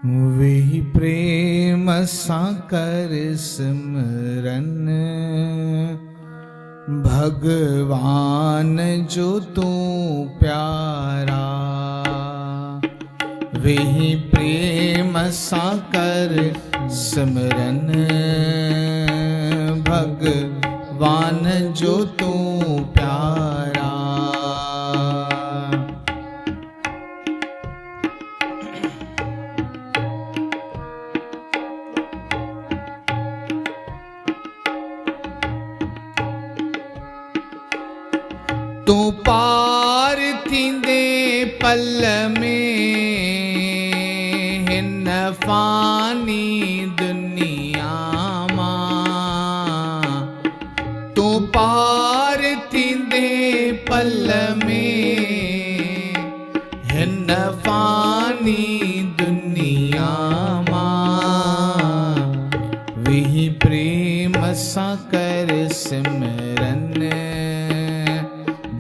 वही प्रेम सा कर सिमरन भगवान जो तू प्यारा। वही प्रेम सा कर सिमरन भगवान जो तू प्यारा। तू पार थींदे पल में हिन फानी दुनिया मां। तू पार थींदे पल में हिन फानी दुनिया मां। वही प्रेम सा कर सिमरन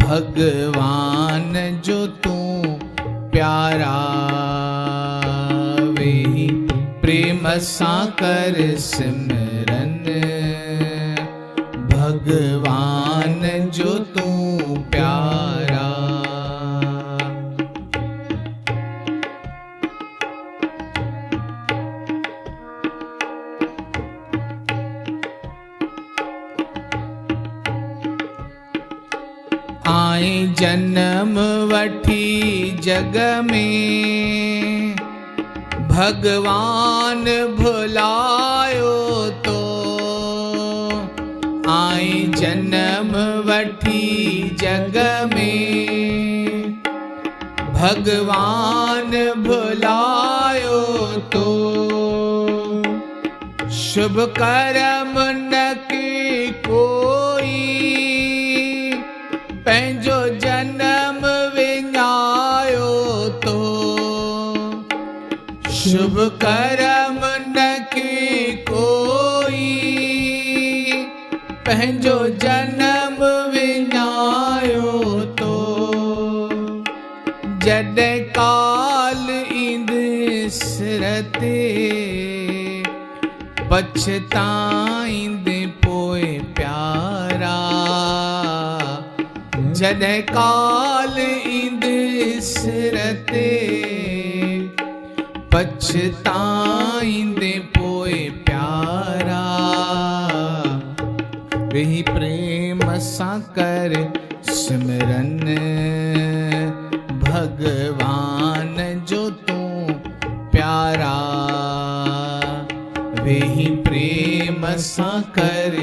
भगवान जो तू प्यारा। वही प्रेम सा कर सिमरन भगवान जो तू प्यारा। आए जन्म वठी जग में भगवान भुलायो तो। आए जन्म वठी जग में भगवान भुलायो तो। शुभ कर्म न की कोई पंहिंजो जन्म विञायो तो। शुभ कर्म न की कोई पंहिंजो जन्म विञायो तो। जॾहिं काल ईंदे सिर ते पछताईंदे पोइ प्यारा। जॾहिं काल ईंदे सिर ते पछताईंदे पोइ प्यारा। वही प्रेम सा कर सिमरन भगवान जो तू प्यारा। वही प्रेम सा कर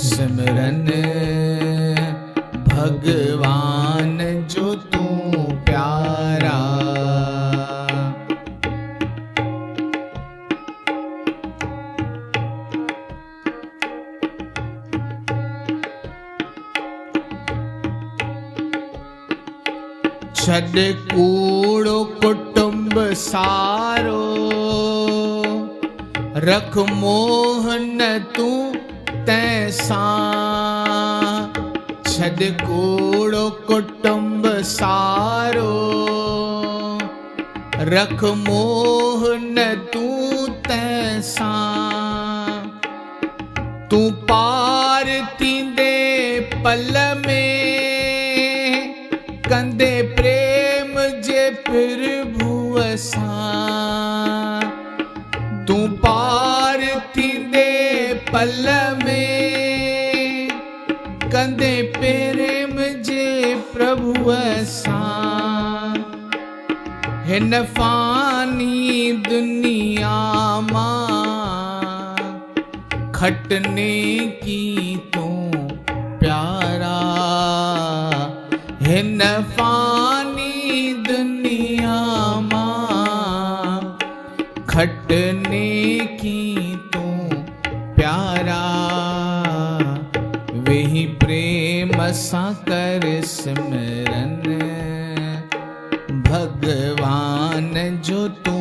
सिमरन भगवान जो तू प्यारा। छॾ कूड़ो कुटुंब सारो रख मोहन तू तैसां। छॾ कूड़ो कुटुंब सारो रख मोहन तू तैसां। तू पार थींदे पल में कंदे प्रेम जे प्रभुअ सां। तू पार थींदे पल में कंदे प्रेम जे प्रभुअ सां। हिन फानी दुनिया मां खटने की तू प्यारा। हिन फानी दुनिया मां खटने की तू प्यारा। वही प्रेम सा कर सिमरन भगवान जो तू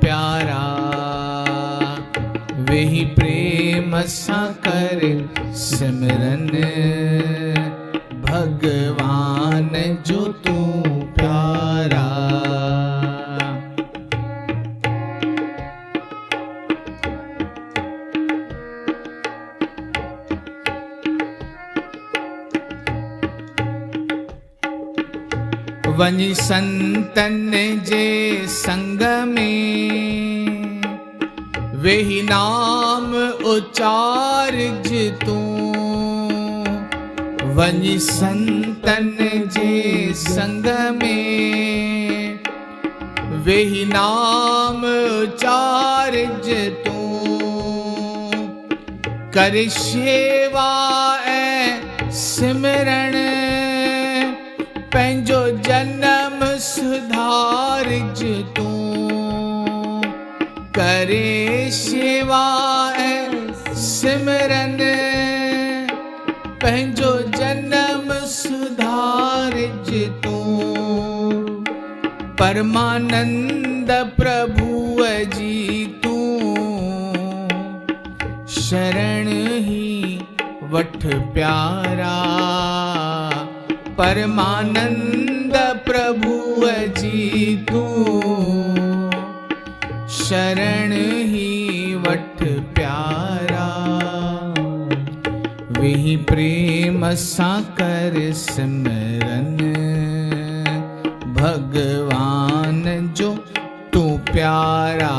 प्यारा। वही प्रेम सा कर सिमरन भगवान जो तू प्यारा। वञ संतन जे संग में वेही नाम उचारज तूं वञ संतन जे संग में वेही नाम उचारज तूं कर शेवा ऐं सिमरण पंहिंजो जन्म सुधारज तूं करे शेवा ऐं सिमरन पंहिंजो जन्म सुधारज तूं परमानंद प्रभुअ जी तूं शरण ही वठ प्यारा परमानंद प्रभुअ जी तूं शरण ही वठ प्यारा वेही प्रेम सां कर सिमरन भगवान जो तू प्यारा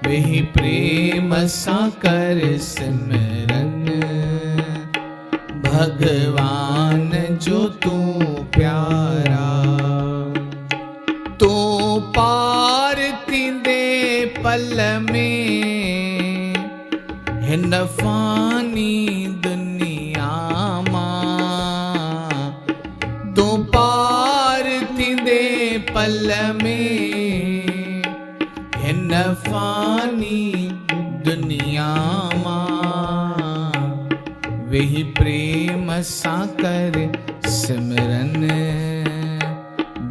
वेही प्रेम सां कर सिमरन भगवान जो तू प्यारा तो पार थींदे पल में हिन फानी दुनिया मां तो पार थींदे पल में हिन फानी दुनिया मां वेही प्रेम सां कर सिमरन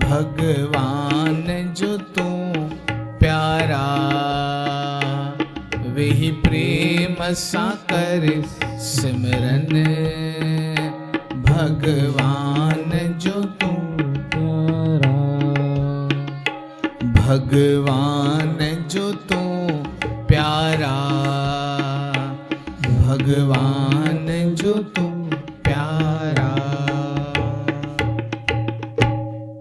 भगवान जो तू प्यारा वेही प्रेम सां कर सिमरन भगवान जो तू प्यारा भगवान जो तू प्यारा भगवान